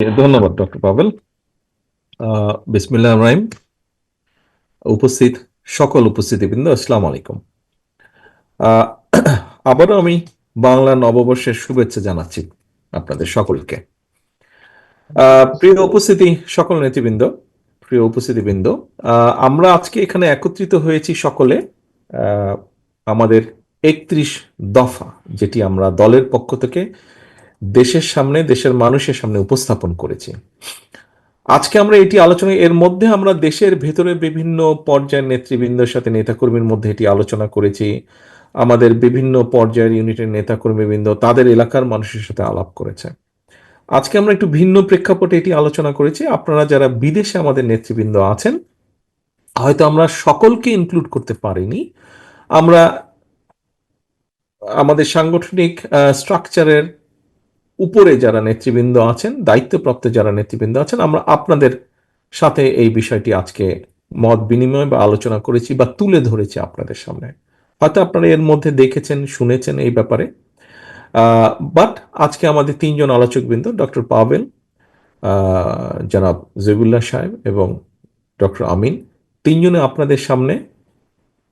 ধন্যবাদ ডক্টর পাভেল। বিসমিল্লাহ রহিম। উপস্থিত সকল উপস্থিতিবৃন্দ, আসসালামু আলাইকুম। আহ, আবারও আমি বাংলা নববর্ষের শুভেচ্ছা জানাচ্ছি আপনাদের সকলকে। প্রিয় উপস্থিতি, সকল নেতৃবৃন্দ, প্রিয় উপস্থিতিবৃন্দ, আমরা আজকে এখানে একত্রিত হয়েছি সকলে আহ, আমাদের 31 দফা, যেটি আমরা দলের পক্ষ থেকে দেশের সামনে, দেশের মানুষের সামনে উপস্থাপন করেছি। আজকে আমরা এটি আলোচনা, এর মধ্যে আমরা দেশের ভেতরে বিভিন্ন পর্যায়ের নেতৃবৃন্দের সাথে, নেতাকর্মীর মধ্যে এটি আলোচনা করেছি। আমাদের বিভিন্ন পর্যায়ের ইউনিটের নেতাকর্মীবৃন্দ তাদের এলাকার মানুষের সাথে আলাপ করেছে। আজকে আমরা একটু ভিন্ন প্রেক্ষাপটে এটি আলোচনা করেছি। আপনারা যারা বিদেশে আমাদের নেতৃবৃন্দ আছেন, হয়তো আমরা সকলকে ইনক্লুড করতে পারিনি। আমরা আমাদের সাংগঠনিক স্ট্রাকচারের উপরে যারা নেতৃবৃন্দ আছেন, দায়িত্বপ্রাপ্ত যারা নেতৃবৃন্দ আছেন, আমরা আপনাদের সাথে এই বিষয়টি আজকে মত বিনিময় বা আলোচনা করেছি বা তুলে ধরেছি আপনাদের সামনে। হয়তো আপনারা এর মধ্যে দেখেছেন, শুনেছেন এই ব্যাপারে। বাট আজকে আমাদের তিনজন আলোচকবৃন্দ, ডক্টর পাভেল, জনাব জেবুল্লাহ সাহেব এবং ডক্টর আমিন, তিনজনে আপনাদের সামনে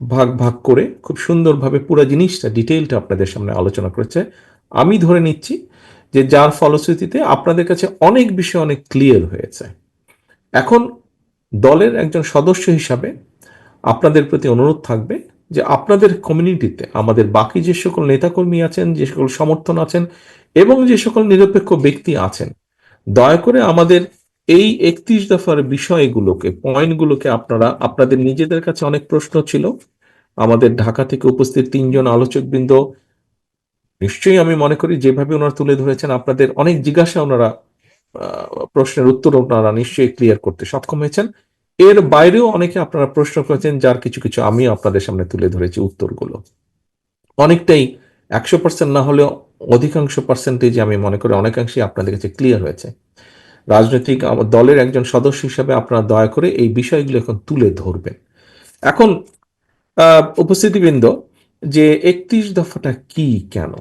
ভাগ ভাগ করে খুব সুন্দরভাবে পুরো জিনিসটা, ডিটেইলটা আপনাদের সামনে আলোচনা করেছে। আমি ধরে নিচ্ছি যে যার ফলশ্রুতিতে আপনাদের কাছে অনেক বিষয় অনেক ক্লিয়ার হয়েছে। এখন দলের একজন সদস্য হিসাবে আপনাদের প্রতি অনুরোধ থাকবে যে আপনাদের কমিউনিটিতে আমাদের বাকি যে সকল নেতাকর্মী আছেন, যে সকল সমর্থন আছেন এবং যে সকল নিরপেক্ষ ব্যক্তি আছেন, দয়া করে আমাদের এই 31 দফার বিষয়গুলোকে, পয়েন্টগুলোকে আপনারা আপনাদের নিজেদের কাছে অনেক প্রশ্ন ছিল। আমাদের ঢাকা থেকে উপস্থিত তিনজন আলোচকবৃন্দ নিশ্চয়ই, আমি মনে করি যেভাবে ওনারা তুলে ধরেছেন, আপনাদের অনেক জিজ্ঞাসা ওনারা, প্রশ্নের উত্তর ওনারা নিশ্চয়ই ক্লিয়ার করতে সক্ষম হয়েছেন। এর বাইরেও অনেকে আপনারা প্রশ্ন করেছেন, যার কিছু কিছু আমি আপনাদের সামনে তুলে ধরেছি উত্তরগুলো। অনেকটাই 100% না হলেও অধিকাংশ পার্সেন্টেজ আমি মনে করি অনেকাংশই আপনাদের কাছে ক্লিয়ার হয়েছে। রাজনৈতিক দলের একজন সদস্য হিসাবে আপনারা দয়া করে এই বিষয়গুলো এখন তুলে ধরবেন। এখন উপস্থিতিবৃন্দ, যে 31 দফাটা কি, কেন?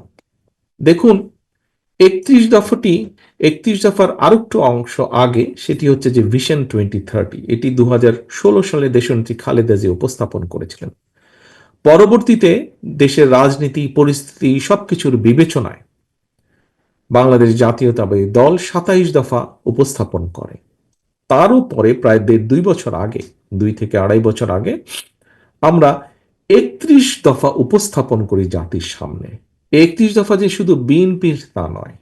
দেখুন, 31 দফার আরেকটু অংশ আগে, সেটি হচ্ছে যে ভিশন 2030। এটি 2016 সালে দেশনেত্রী খালেদা জিয়া উপস্থাপন করেছিলেন। পরবর্তীতে দেশের রাজনীতি পরিস্থিতি সবকিছুর বিবেচনায় বাংলাদেশ জাতীয়তাবাদী দল 27 দফা উপস্থাপন করে। তারও পরে প্রায় 1.5-2 বছর আগে, 2 থেকে 2.5 বছর আগে, আমরা 31 দফা উপস্থাপন করি জাতির সামনে। 31 দফা যে শুধু বিএনপির তা নয়,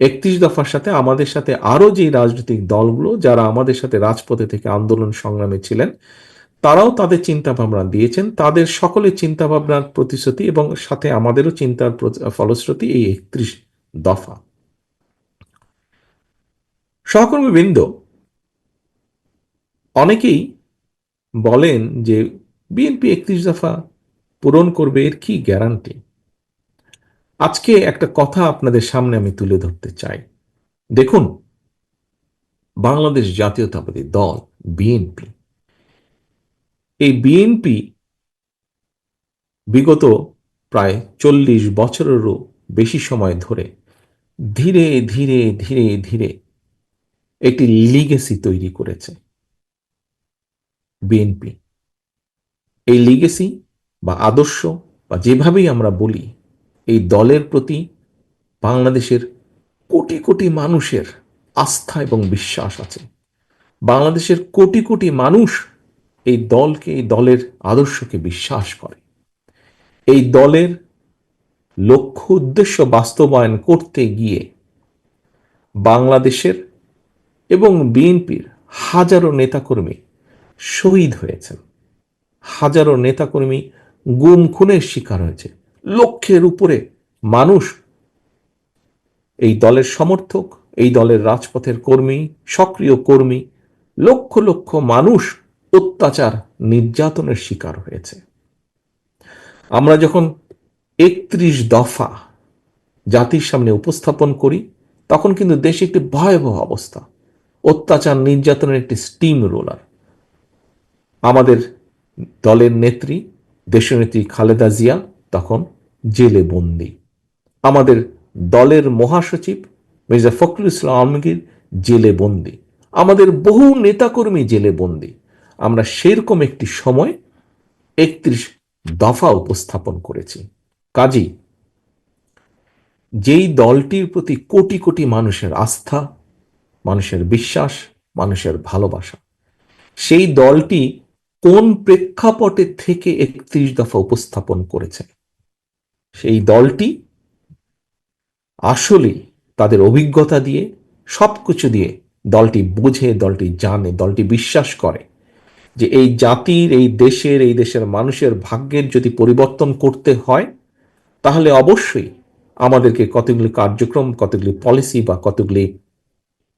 31 দফার সাথে আমাদের সাথে আরো যে রাজনৈতিক দলগুলো যারা আমাদের সাথে রাজপথে থেকে আন্দোলন সংগ্রামে ছিলেন, তারাও তাদের চিন্তা ভাবনা দিয়েছেন। তাদের সকলের চিন্তা ভাবনার প্রতিশ্রুতি এবং সাথে আমাদেরও চিন্তার ফলশ্রুতি এই 31 দফা। সহকর্মীবৃন্দ, অনেকেই বলেন যে বিএনপি 31 দফা পূরণ করবে, এর কি গ্যারান্টি? আজকে একটা কথা আপনাদের সামনে আমি তুলে ধরতে চাই। দেখুন, বাংলাদেশ জাতীয়তাবাদী দল, বিএনপি, এই বিএনপি বিগত প্রায় 40 বছরেরও বেশি সময় ধরে ধীরে ধীরে ধীরে ধীরে একটি লিগেসি তৈরি করেছে। বিএনপি এই লিগেসি বা আদর্শ বা যেভাবেই আমরা বলি, এই দলের প্রতি বাংলাদেশের কোটি কোটি মানুষের আস্থা এবং বিশ্বাস আছে। বাংলাদেশের কোটি কোটি মানুষ এই দলকে, এই দলের আদর্শকে বিশ্বাস করে। এই দলের লক্ষ্য উদ্দেশ্য বাস্তবায়ন করতে গিয়ে বাংলাদেশের এবং বিএনপির হাজারো নেতাকর্মী শহীদ হয়েছেন, হাজারো নেতাকর্মী গুম খুনের শিকার হয়েছে, লক্ষের উপরে মানুষ এই দলের সমর্থক, এই দলের রাজপথের কর্মী, সক্রিয় কর্মী, লক্ষ লক্ষ মানুষ অত্যাচার নির্যাতনের শিকার হয়েছে। আমরা যখন 31 দফা জাতির সামনে উপস্থাপন করি, তখন কিন্তু দেশে একটি ভয়াবহ অবস্থা, অত্যাচার নির্যাতনের একটি স্টিম রোলার। আমাদের দলের নেত্রী, দেশনেত্রী খালেদা জিয়া তখন জেলে বন্দী। আমাদের দলের মহাসচিব মির্জা ফখরুল ইসলাম আলমগীর জেলে বন্দী, আমাদের বহু নেতাকর্মী জেলে বন্দী। আমরা সেরকম একটি সময় ৩১ দফা উপস্থাপন করেছি। কাজী যেই দলটির প্রতি কোটি কোটি মানুষের আস্থা, মানুষের বিশ্বাস, মানুষের ভালোবাসা, সেই দলটি কোন প্রেক্ষাপটে থেকে ৩১ দফা উপস্থাপন করেছে, সেই দলটি আসলে তাদের অভিজ্ঞতা দিয়ে, সবকিছু দিয়ে দলটি বোঝে, দলটি জানে, দলটি বিশ্বাস করে যে এই জাতির, এই দেশের মানুষের ভাগ্যের যদি পরিবর্তন করতে হয়, তাহলে অবশ্যই আমাদেরকে কতগুলি কার্যক্রম, কতগুলি পলিসি বা কতগুলি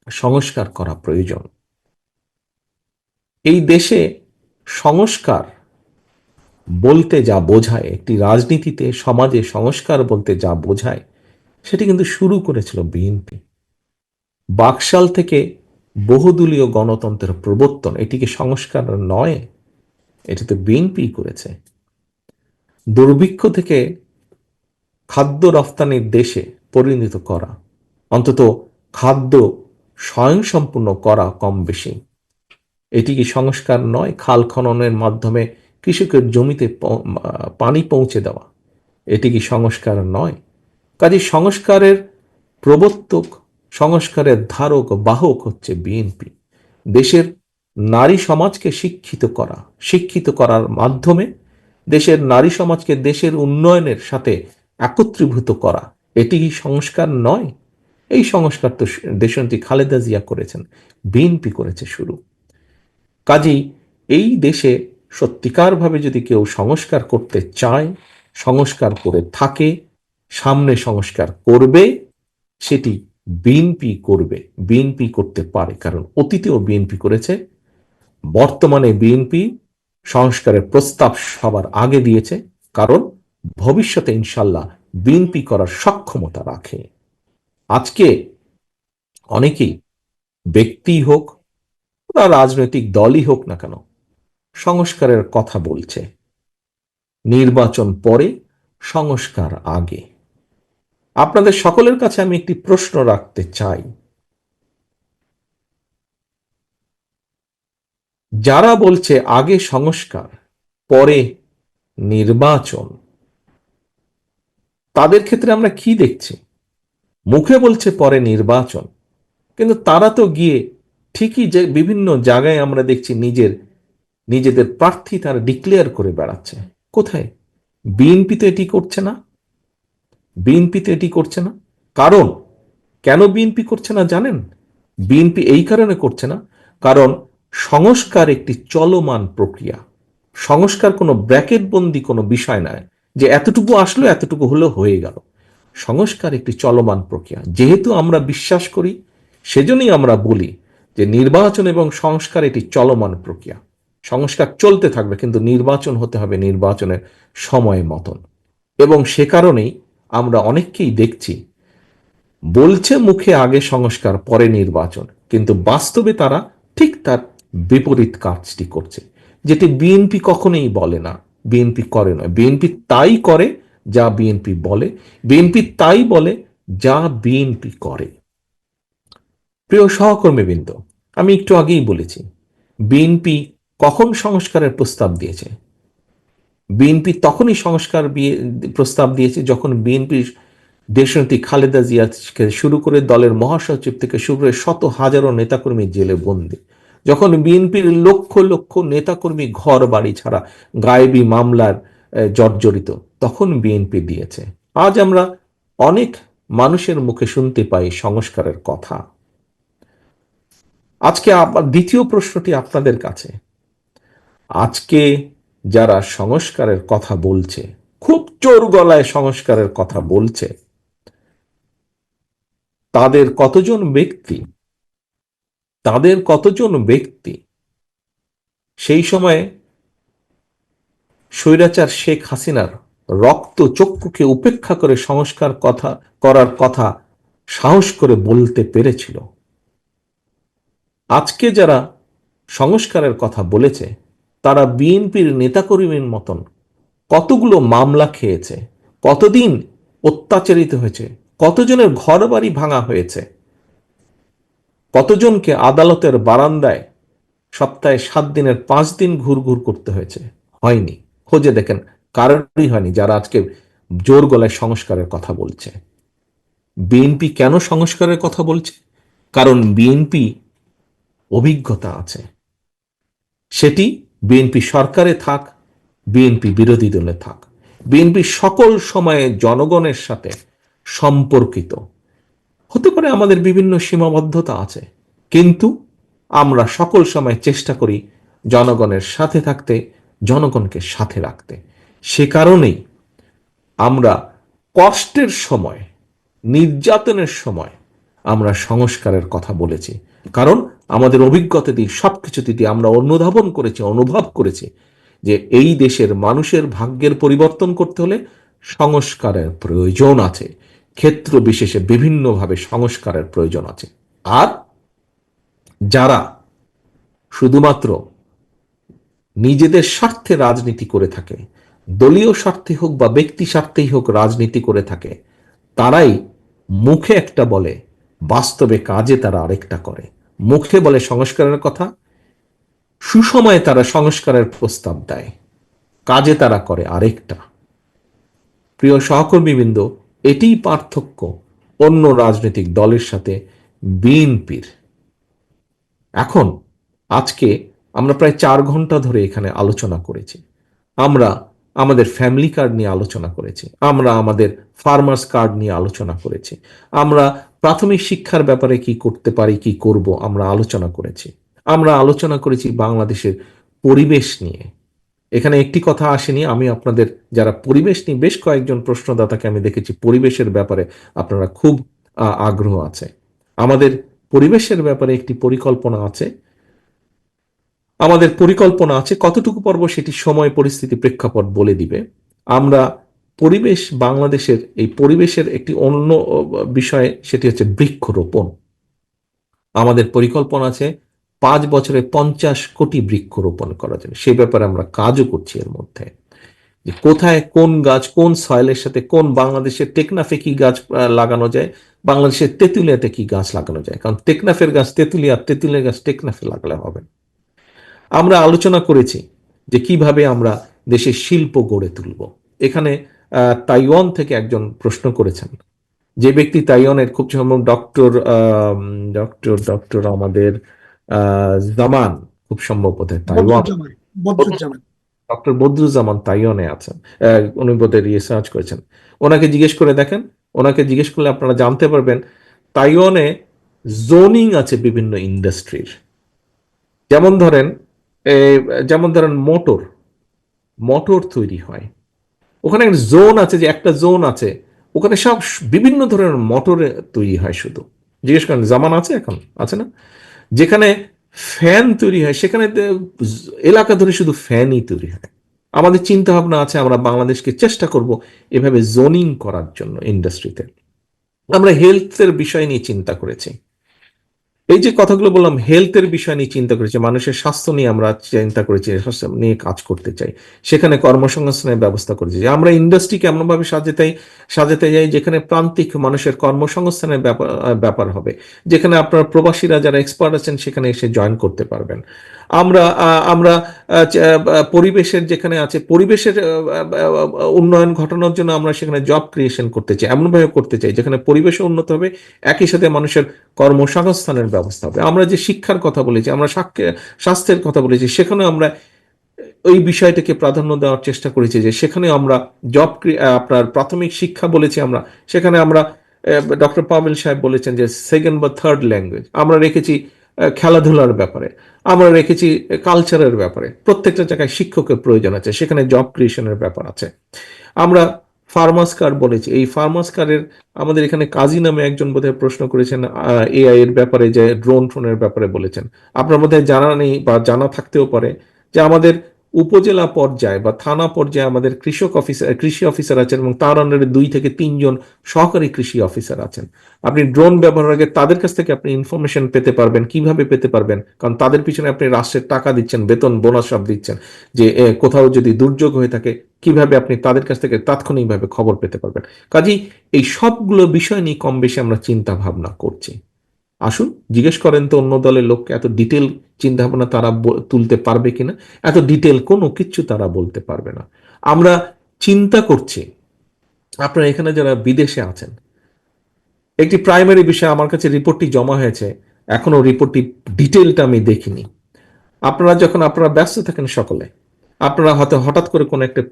সংস্কার করা প্রয়োজন। এই দেশে সংস্কার বলতে যা বোঝায়, একটি রাজনীতিতে, সমাজে সংস্কার বলতে যা বোঝায়, সেটি কিন্তু শুরু করেছিল বিএনপি। বাকশাল থেকে বহুদলীয় গণতন্ত্রের প্রবর্তন, এটিকে সংস্কার নয়, এটি তো বিএনপি করেছে। দুর্ভিক্ষ থেকে খাদ্য রফতানির দেশে পরিণত করা, অন্তত খাদ্য স্বয়ংসম্পূর্ণ করা কম বেশি, এটি কি সংস্কার নয়? খাল খননের মাধ্যমে কৃষকের জমিতে পানি পৌঁছে দেওয়া, এটি কি সংস্কার নয়? কাজে সংস্কারের প্রবর্তক, সংস্কারের ধারক বাহক হচ্ছে বিএনপি। দেশের নারী সমাজকে শিক্ষিত করার মাধ্যমে দেশের নারী সমাজকে দেশের উন্নয়নের সাথে একত্রীভূত করা, এটি কি সংস্কার নয়? এই সংস্কার তো দেশনেত্রী খালেদা জিয়া করেছেন, বিএনপি করেছে শুরু। কাজেই এই দেশে সত্যিকারভাবে যদি কেউ সংস্কার করতে চায়, সংস্কার করে থাকে, সামনে সংস্কার করবে, সেটি বিএনপি করবে, বিএনপি করতে পারে। কারণ অতীতেও বিএনপি করেছে, বর্তমানে বিএনপি সংস্কারের প্রস্তাব সবার আগে দিয়েছে, কারণ ভবিষ্যতে ইনশাল্লাহ বিএনপি করার সক্ষমতা রাখে। আজকে অনেকেই, ব্যক্তি হোক বা রাজনৈতিক দলই হোক না কেন, সংস্কারের কথা বলছে। নির্বাচন পরে, সংস্কার আগে। আপনাদের সকলের কাছে আমি একটি প্রশ্ন রাখতে চাই, যারা বলছে আগে সংস্কার পরে নির্বাচন, তাদের ক্ষেত্রে আমরা কি দেখছি? মুখে বলছে পরে নির্বাচন, কিন্তু তারা তো গিয়ে ঠিকই যে বিভিন্ন জায়গায় আমরা দেখছি নিজেদের প্রার্থী তারা ডিক্লেয়ার করে বেড়াচ্ছে। কোথায়? বিএনপি তো এটি করছে না, বিএনপি তো এটি করছে না। কারণ কেন বিএনপি করছে না জানেন? বিএনপি এই কারণে করছে না, কারণ সংস্কার একটি চলমান প্রক্রিয়া। সংস্কার কোনো ব্র্যাকেট বন্দি কোনো বিষয় নয় যে এতটুকু আসলো, এতটুকু হলো, হয়ে গেল। সংস্কার একটি চলমান প্রক্রিয়া। যেহেতু আমরা বিশ্বাস করি, সেজন্যই আমরা বলি যে নির্বাচন এবং সংস্কার এটি চলমান প্রক্রিয়া। সংস্কার চলতে থাকবে, কিন্তু নির্বাচন হতে হবে নির্বাচনের সময় মতন। এবং সে কারণেই আমরা অনেককেই দেখছি বলছে মুখে আগে সংস্কার পরে নির্বাচন, কিন্তু বাস্তবে তারা ঠিক তার বিপরীত কাজটি করছে, যেটি বিএনপি কখনোই বলে না, বিএনপি করে না। বিএনপি তাই করে যা বিএনপি বলে, বিএনপি তাই বলে যা বিএনপি করে। প্রিয় সহকর্মীবৃন্দ, আমি একটু আগেই বলেছি বিএনপি কখন সংস্কারের প্রস্তাব দিয়েছে। বিএনপি তখনই প্রস্তাব দিয়েছে যখন বিএনপির দেশনেত্রী খালেদা জিয়াকে শুরু করে দলের মহাসচিব থেকে শুরু করে শত হাজারো নেতাকর্মী জেলে বন্দী, যখন বিএনপির লক্ষ লক্ষ নেতাকর্মী ঘর বাড়ি ছাড়া, গায়েবী মামলার জর্জরিত, তখন বিএনপি দিয়েছে। আজ আমরা অনেক মানুষের মুখে শুনতে পাই সংস্কারের কথা। আজকে দ্বিতীয় প্রশ্নটি আপনাদের কাছে, আজকে যারা সংস্কারের কথা বলছে, খুব জোর গলায় সংস্কারের কথা বলছে, তাদের কতজন ব্যক্তি সেই সময়ে স্বৈরাচার শেখ হাসিনার রক্ত চক্ষুকে উপেক্ষা করে সংস্কার করার কথা সাহস করে বলতে পেরেছিল? আজকে যারা সংস্কারের কথা বলেছে, তারা বিএনপির নেতাকর্মীর মতন কতগুলো মামলা খেয়েছে, কতদিন অত্যাচারিত হয়েছে, কতজনের ঘর বাড়ি ভাঙা হয়েছে, কতজনকে আদালতের বারান্দায় সপ্তাহে 7 দিনের 5 দিন ঘুরঘুর করতে হয়েছে? হয়নি। খোঁজে দেখেন, কারোরই হয়নি যারা আজকে জোর গলায় সংস্কারের কথা বলছে। বিএনপি কেন সংস্কারের কথা বলছে? কারণ বিএনপি অভিজ্ঞতা আছে। সেটি বিএনপি সরকারে থাক, বিএনপি বিরোধী দলে থাক, বিএনপি সকল সময়ে জনগণের সাথে সম্পর্কিত। হতে পারে আমাদের বিভিন্ন সীমাবদ্ধতা আছে, কিন্তু আমরা সকল সময় চেষ্টা করি জনগণের সাথে থাকতে, জনগণকে সাথে রাখতে। সে কারণেই আমরা কষ্টের সময়, নির্যাতনের সময় আমরা সংস্কারের কথা বলেছি। কারণ আমাদের অভিজ্ঞতা দিয়ে, সবকিছু দিয়ে আমরা অনুধাবন করেছি, অনুভব করেছি যে এই দেশের মানুষের ভাগ্যের পরিবর্তন করতে হলে সংস্কারের প্রয়োজন আছে। ক্ষেত্র বিশেষে বিভিন্নভাবে সংস্কারের প্রয়োজন আছে। আর যারা শুধুমাত্র নিজেদের স্বার্থে রাজনীতি করে থাকে, দলীয় স্বার্থে হোক বা ব্যক্তি স্বার্থেই হোক রাজনীতি করে থাকে, তারাই মুখে একটা বলে, বাস্তবে কাজে তারা আরেকটা করে। মুখে বলে সংস্কারের কথা, সুসময়ে তারা সংস্কারের প্রস্তাব দেয়, কাজে তারা করে আরেকটা। প্রিয় সহকর্মীবৃন্দ, এটিই পার্থক্য অন্য রাজনৈতিক দলের সাথে বিএনপির। এখন আজকে আমরা প্রায় 4 ঘন্টা ধরে এখানে আলোচনা করেছি। আমরা আমাদের ফ্যামিলি কার্ড নিয়ে আলোচনা করেছি, আমরা আমাদের ফার্মার্স কার্ড নিয়ে আলোচনা করেছি, আমরা প্রাথমিক শিক্ষার ব্যাপারে কি করতে পারি, কি করব, আমরা আলোচনা করেছি। আমরা আলোচনা করেছি বাংলাদেশের পরিবেশ নিয়ে। এখানে একটি কথা আসেনি, আমি আপনাদের যারা পরিবেশ নিয়ে, বেশ কয়েকজন প্রশ্নদাতাকে আমি দেখেছি পরিবেশের ব্যাপারে আপনারা খুব আগ্রহ আছে। আমাদের পরিবেশের ব্যাপারে একটি পরিকল্পনা আছে। আমাদের পরিকল্পনা আছে, কতটুকু পর্ব সেটি সময়, পরিস্থিতি, প্রেক্ষাপট বলে দিবে। আমরা পরিবেশ, বাংলাদেশের এই পরিবেশের একটি অন্য বিষয়, সেটি হচ্ছে বৃক্ষরোপণ। আমাদের পরিকল্পনা আছে 5 বছরে 50 কোটি বৃক্ষরোপণ করা যাবে। সেই ব্যাপারে আমরা কাজও করছি। এর মধ্যে যে কোথায় কোন গাছ কোন সয়েলের সাথে, কোন বাংলাদেশের টেকনাফে কি গাছ লাগানো যায়, বাংলাদেশের তেঁতুলিয়াতে কি গাছ লাগানো যায়। কারণ টেকনাফের গাছ তেঁতুলিয়া, তেঁতুলিয়ার গাছ টেকনাফে লাগালে হবে। আমরা আলোচনা করেছি যে কিভাবে আমরা দেশের শিল্প গড়ে তুলব। এখানে তাইওয়ান থেকে একজন প্রশ্ন করেছেন, যে ব্যক্তি তাইওয়ানের, খুব সম্ভব ডক্টর ডক্টর ডক্টর আমাদের জামান, খুব সম্ভব বোধহয় তাইওয়ান, ডক্টর বদরুজ্জামান তাইওয়ানে আছেন। উনি বোধহয় রিসার্চ করেছেন। ওনাকে জিজ্ঞেস করে দেখেন, ওনাকে জিজ্ঞেস করলে আপনারা জানতে পারবেন তাইওয়ানে জোনিং আছে বিভিন্ন ইন্ডাস্ট্রির। যেমন ধরেন যেমন ধরেন মোটর মোটর তৈরি হয়, ওখানে একটা জোন আছে, যে একটা জোন আছে ওখানে সব বিভিন্ন ধরনের মোটর তৈরি হয়। শুধু জিজ্ঞেস করেন, জামান আছে এখন, আছে না? যেখানে ফ্যান তৈরি হয় সেখানে এলাকা ধরে শুধু ফ্যানই তৈরি হয়। আমাদের চিন্তা ভাবনা আছে, আমরা বাংলাদেশকে চেষ্টা করব এভাবে জোনিং করার জন্য ইন্ডাস্ট্রিতে। আমরা হেলথের বিষয় নিয়ে চিন্তা করেছি। এই যে কথাগুলো বললাম, হেলথের বিষয় নিয়ে চিন্তা করেছি, মানুষের স্বাস্থ্য নিয়ে আমরা চিন্তা করেছি, স্বাস্থ্য নিয়ে কাজ করতে চাই। সেখানে কর্মসংস্থানের ব্যবস্থা করেছি। আমরা ইন্ডাস্ট্রিকে এমনভাবে সাজাতে যাই যেখানে প্রান্তিক মানুষের কর্মসংস্থানের ব্যাপার হবে, যেখানে আপনার প্রবাসীরা যারা এক্সপার্ট আছেন সেখানে এসে জয়েন করতে পারবেন। আমরা আমরা পরিবেশের যেখানে আছে, পরিবেশের উন্নয়ন ঘটানোর জন্য আমরা সেখানে জব ক্রিয়েশন করতে চাই, এমনভাবে করতে চাই যেখানে পরিবেশও উন্নত হবে, একই সাথে মানুষের কর্মসংস্থানের ব্যবস্থা হবে। আমরা যে শিক্ষার কথা বলেছি, আমরা স্বাস্থ্যের কথা বলেছি, সেখানে আমরা ওই বিষয়টাকে প্রাধান্য দেওয়ার চেষ্টা করেছি, যে সেখানে আমরা আপনার প্রাথমিক শিক্ষা বলেছি, আমরা সেখানে আমরা ডক্টর পাভেল সাহেব বলেছেন যে সেকেন্ড বা থার্ড ল্যাঙ্গুয়েজ আমরা রেখেছি। খেলাধুলার ব্যাপারে আমরা রেখেছি, কালচারের ব্যাপারে প্রত্যেকটা জায়গায় শিক্ষকের প্রয়োজন আছে, সেখানে জব ক্রিয়েশনের ব্যাপার আছে। আমরা ফার্মার্স কার্ড বলেছি, এই ফার্মার্স কার্ডের আমাদের এখানে কাজী নামে একজন বোধহয় প্রশ্ন করেছেন এআই এর ব্যাপারে, যে ড্রোনের ব্যাপারে বলেছেন। আপনার মধ্যে জানা নেই বা জানা থাকতেও পারে যে আমাদের উপজেলা পর্যায়ে বা থানা পর্যায়ে আমাদের কৃষি অফিসার আছেন, এবং তার আন্ডারে 2 থেকে 3 জন সহকারী কৃষি অফিসার আছেন। আপনি ড্রোন ব্যবহারের আগে তাদের কাছ থেকে আপনি ইনফরমেশন পেতে পারবেন। কিভাবে পেতে পারবেন? কারণ তাদের পিছনে আপনি রাষ্ট্রের টাকা দিচ্ছেন, বেতন বোনাস সব দিচ্ছেন, যে কোথাও যদি দুর্যোগ হয়ে থাকে কিভাবে আপনি তাদের কাছ থেকে তাৎক্ষণিকভাবে খবর পেতে পারবেন। কাজেই এই সবগুলো বিষয় নিয়ে কম বেশি আমরা চিন্তা ভাবনা করছি। আসুন জিজ্ঞেস করেন তো অন্য দলের লোককে, এত ডিটেল চিন্তা ভাবনা তারা তুলতে পারবে কিনা। এত ডিটেল কোনো কিছু তারা বলতে পারবে না। আমরা চিন্তা করছি, আপনারা এখানে যারা বিদেশে আছেন, একটি প্রাইমারি বিষয় আমার কাছে রিপোর্টটি জমা হয়েছে, এখনো রিপোর্টটি ডিটেলটা আমি দেখিনি। আপনারা যখন আপনারা ব্যস্ত থাকেন সকলে, আপনারা হয়তো হঠাৎ করে কোনো একটা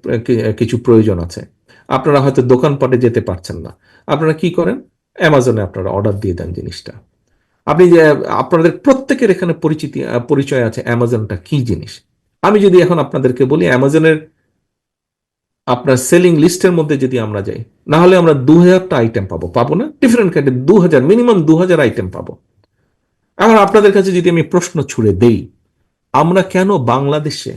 কিছু প্রয়োজন আছে, আপনারা হয়তো দোকানপাটে যেতে পারছেন না, আপনারা কি করেন? অ্যামাজনে আপনারা অর্ডার দিয়ে দেন জিনিসটা। আপনি যে আপনাদের প্রত্যেকের এখানে পরিচয় আছে অ্যামাজনটা কি জিনিস। আমি যদি এখন আপনাদেরকে বলি অ্যামাজনের আপনার সেলিং লিস্টের মধ্যে যদি আমরা যাই, না হলে আমরা 2000টা আইটেম পাবো না, ডিফারেন্ট কাইন্ডের 2000, মিনিমাম 2000 আইটেম পাবো। এখন আপনাদের কাছে যদি আমি প্রশ্ন ছুড়ে দেই, আমরা কেন বাংলাদেশে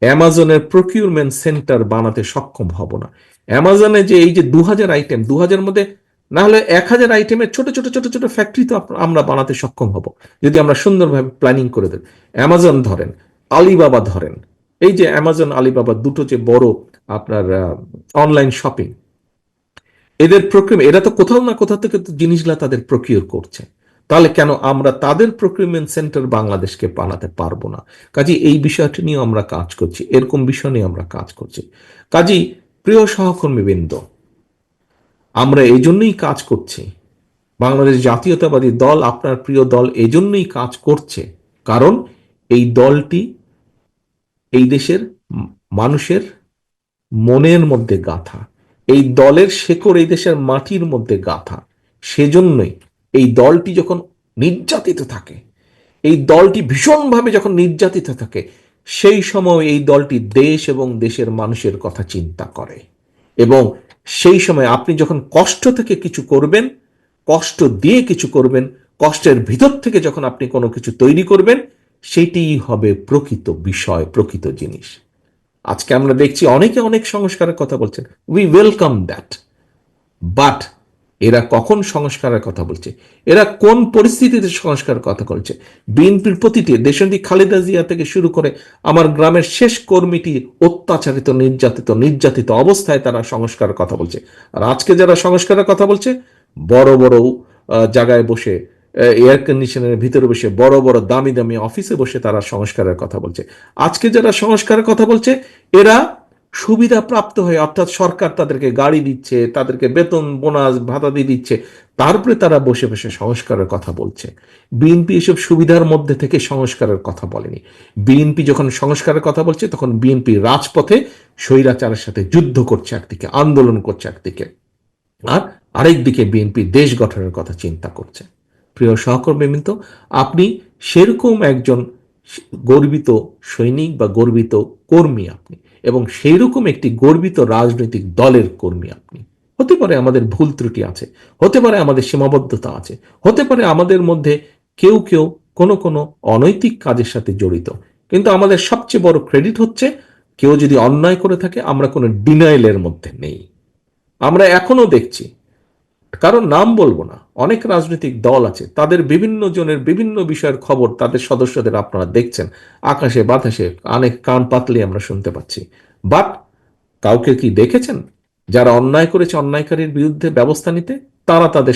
অ্যামাজনের প্রকিউরমেন্ট সেন্টার বানাতে সক্ষম হব না? অ্যামাজনে যে এই যে 2000 আইটেম, 2000 মধ্যে না হলে 1000 আইটেমের ছোট ছোট ছোট ছোট ফ্যাক্টরি তো আমরা বানাতে সক্ষম হব, যদি আমরা সুন্দরভাবে প্ল্যানিং করে দেব। অ্যামাজন ধরেন, আলিবাবা ধরেন, এই যে অ্যামাজন আলিবাবা দুটো যে বড় আপনার অনলাইন শপিং, এদের প্রক্রিয়া, এরা তো কোথাও না কোথাও থেকে জিনিসগুলা তাদের প্রকিউর করছে। তাহলে কেন আমরা তাদের প্রকিউরমেন্ট সেন্টার বাংলাদেশকে বানাতে পারবো না? কাজী এই বিষয়টি নিয়ে আমরা কাজ করছি, এরকম বিষয় নিয়ে আমরা কাজ করছি। কাজী প্রিয় সহকর্মীবৃন্দ, আমরা এই জন্যই কাজ করছি। বাংলাদেশ জাতীয়তাবাদী দল, আপনার প্রিয় দল, এই জন্যই কাজ করছে, কারণ এই দলটি এই দেশের মানুষের মনের মধ্যে গাঁথা, এই দলের শেকড় এই দেশের মাটির মধ্যে গাঁথা। সেজন্যই এই দলটি যখন নির্যাতিত থাকে, এই দলটি ভীষণভাবে যখন নির্যাতিত থাকে, সেই সময় এই দলটি দেশ এবং দেশের মানুষের কথা চিন্তা করে। এবং সেই সময় আপনি যখন কষ্ট থেকে কিছু করবেন, কষ্ট দিয়ে কিছু করবেন, কষ্টের ভিতর থেকে যখন আপনি কোনো কিছু তৈরি করবেন, সেটিই হবে প্রকৃত বিষয়, প্রকৃত জিনিস। আজকে আমরা দেখছি অনেকে অনেক সংস্কারের কথা বলছেন, উই ওয়েলকাম দ্যাট। বাট এরা কখন সংস্কারের কথা বলছে, এরা কোন পরিস্থিতিতে সংস্কারের কথা বলছে? বিএনপির প্রতিটি দেশনেত্রী খালেদা জিয়া থেকে শুরু করে আমার গ্রামের শেষ কর্মীটি অত্যাচারিত, নির্যাতিত অবস্থায় তারা সংস্কারের কথা বলছে। আর আজকে যারা সংস্কারের কথা বলছে, বড় বড় জায়গায় বসে, এয়ার কন্ডিশনের ভিতরে বসে, বড় বড় দামি দামি অফিসে বসে তারা সংস্কারের কথা বলছে। আজকে যারা সংস্কারের কথা বলছে, এরা সুবিধা প্রাপ্ত হয়ে, অর্থাৎ সরকার তাদেরকে গাড়ি দিচ্ছে, তাদেরকে বেতন বোনাস ভাতা দিয়ে দিচ্ছে, তারপরে তারা বসে বসে সংস্কারের কথা বলছে। বিএনপি এসব সুবিধার মধ্যে থেকে সংস্কারের কথা বলেনি। বিএনপি যখন সংস্কারের কথা বলছে, তখন বিএনপি রাজপথে স্বৈরাচারের সাথে যুদ্ধ করছে একদিকে, আন্দোলন করছে একদিকে, আর আরেকদিকে বিএনপি দেশ গঠনের কথা চিন্তা করছে। প্রিয় সহকর্মীবৃন্দ, আপনি সেরকম একজন গর্বিত সৈনিক বা গর্বিত কর্মী আপনি, এবং সেই রকম একটি গর্বিত রাজনৈতিক দলের কর্মী আপনি। হতে পারে আমাদের ভুল ত্রুটি আছে, হতে পারে আমাদের সীমাবদ্ধতা আছে, হতে পারে আমাদের মধ্যে কেউ কেউ কোনো কোনো অনৈতিক কাজের সাথে জড়িত, কিন্তু আমাদের সবচেয়ে বড় ক্রেডিট হচ্ছে, কেউ যদি অন্যায় করে থাকে আমরা কোনো ডিনাইলের মধ্যে নেই। আমরা এখনো দেখছি, কারণ নাম বলবো না, অনেক রাজনৈতিক দল আছে, তাদের বিভিন্ন জনের বিভিন্ন বিষয়ের খবর তাদের সদস্যদের আপনারা দেখছেন আকাশে বাতাসে, অনেক কান পাতলে আমরা শুনতে পাচ্ছি। বাট কাউকে কি দেখেছেন যারা অন্যায় করেছে, অন্যায়কারীর বিরুদ্ধে ব্যবস্থা নিতে? তারা তাদের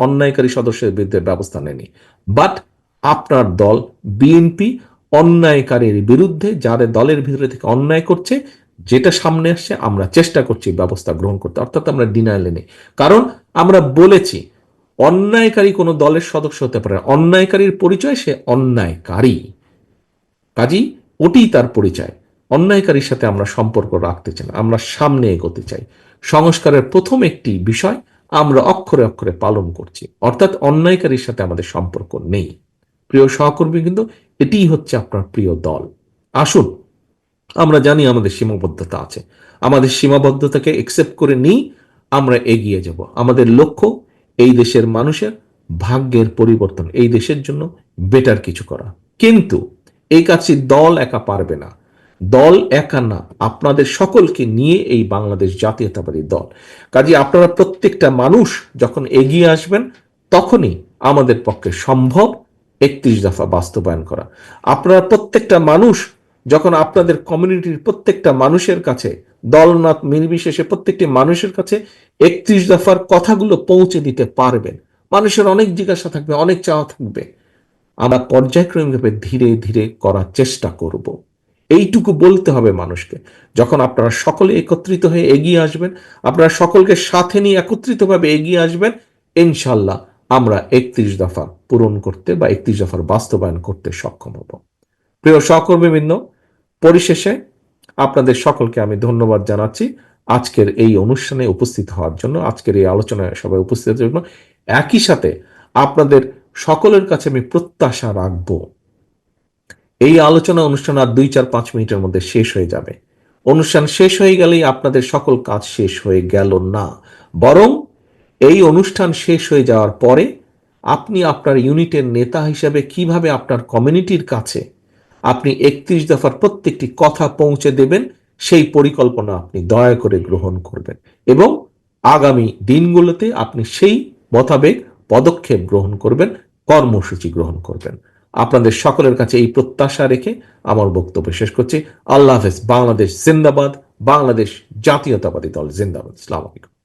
অন্যায়কারী সদস্যের বিরুদ্ধে ব্যবস্থা নেয়নি। বাট আপনার দল বিএনপি অন্যায়কারীর বিরুদ্ধে, যারা দলের ভিতরে থেকে অন্যায় করছে, যেটা সামনে আসছে আমরা চেষ্টা করছি ব্যবস্থা গ্রহণ করতে, অর্থাৎ আমরা ডিনাইলে নেই। কারণ আমরা বলেছি, অন্যায়কারী কোনো দলের সদস্য হতে পারে না, অন্যায়কারীর পরিচয় সে অন্যায়কারী, কাজী ওটি তার পরিচয়। অন্যায়কারীর সাথে আমরা সম্পর্ক রাখতে চাই না, আমরা সামনে এগোতে চাই। সংস্কারের প্রথম একটি বিষয় আমরা অক্ষরে অক্ষরে পালন করছি, অর্থাৎ অন্যায়কারীর সাথে আমাদের সম্পর্ক নেই। প্রিয় সহকর্মী, কিন্তু এটিই হচ্ছে আপনার প্রিয় দল। আসুন, আমরা জানি আমাদের সীমাবদ্ধতা আছে, আমাদের সীমাবদ্ধতাকে একসেপ্ট করে নিই, আমরা এগিয়ে যাব। আমাদের লক্ষ্য এই দেশের মানুষের ভাগ্যের পরিবর্তন, এই দেশের জন্য বেটার কিছু করা। কিন্তু এই কাজটি দল একা পারবে না, দল একা না, আপনাদের সকলকে নিয়ে এই বাংলাদেশ জাতীয়তাবাদী দল। কাজে আপনারা প্রত্যেকটা মানুষ যখন এগিয়ে আসবেন, তখনই আমাদের পক্ষে সম্ভব 31 দফা বাস্তবায়ন করা। আপনারা প্রত্যেকটা মানুষ যখন আপনাদের কমিউনিটির প্রত্যেকটা মানুষের কাছে, দলনাথ নির্বিশেষে প্রত্যেকটি মানুষের কাছে 31 দফার কথাগুলো পৌঁছে দিতে পারবেন, মানুষের অনেক জিজ্ঞাসা থাকবে, অনেক চাওয়া থাকবে। আমরা পর্যায়ক্রমিকভাবে ধীরে ধীরে করার চেষ্টা করব। এইটুকু বলতে হবে মানুষকে। যখন আপনারা সকলে একত্রিত হয়ে এগিয়ে আসবেন, আপনারা সকলকে সাথে নিয়ে একত্রিতভাবে এগিয়ে আসবেন, ইনশাল্লাহ আমরা 31 দফা পূরণ করতে বা 31 দফার বাস্তবায়ন করতে সক্ষম হব। প্রিয় সহকর্মীবৃন্দ, পরিশেষে আপনাদের সকলকে আমি ধন্যবাদ জানাচ্ছি আজকের এই অনুষ্ঠানে উপস্থিত হওয়ার জন্য, আজকের এই আলোচনায় সবাই উপস্থিতের জন্য। একই সাথে আপনাদের সকলের কাছে আমি প্রত্যাশা রাখবো, এই আলোচনা অনুষ্ঠান আর 2-4-5 মিনিটের মধ্যে শেষ হয়ে যাবে। অনুষ্ঠান শেষ হয়ে গেলেই আপনাদের সকল কাজ শেষ হয়ে গেল না, বরং এই অনুষ্ঠান শেষ হয়ে যাওয়ার পরে আপনি আপনার ইউনিটের নেতা হিসেবে কিভাবে আপনার কমিউনিটির কাছে আপনি 31 দফার প্রত্যেকটি কথা পৌঁছে দেবেন, সেই পরিকল্পনা আপনি দয়া করে গ্রহণ করবেন এবং আগামী দিনগুলোতে আপনি সেই মোতাবেক পদক্ষেপ গ্রহণ করবেন, কর্মসূচি গ্রহণ করবেন। আপনাদের সকলের কাছে এই প্রত্যাশা রেখে আমার বক্তব্য শেষ করছি। আল্লাহ হাফেজ। বাংলাদেশ জিন্দাবাদ। বাংলাদেশ জাতীয়তাবাদী দল জিন্দাবাদ। আসসালামু আলাইকুম।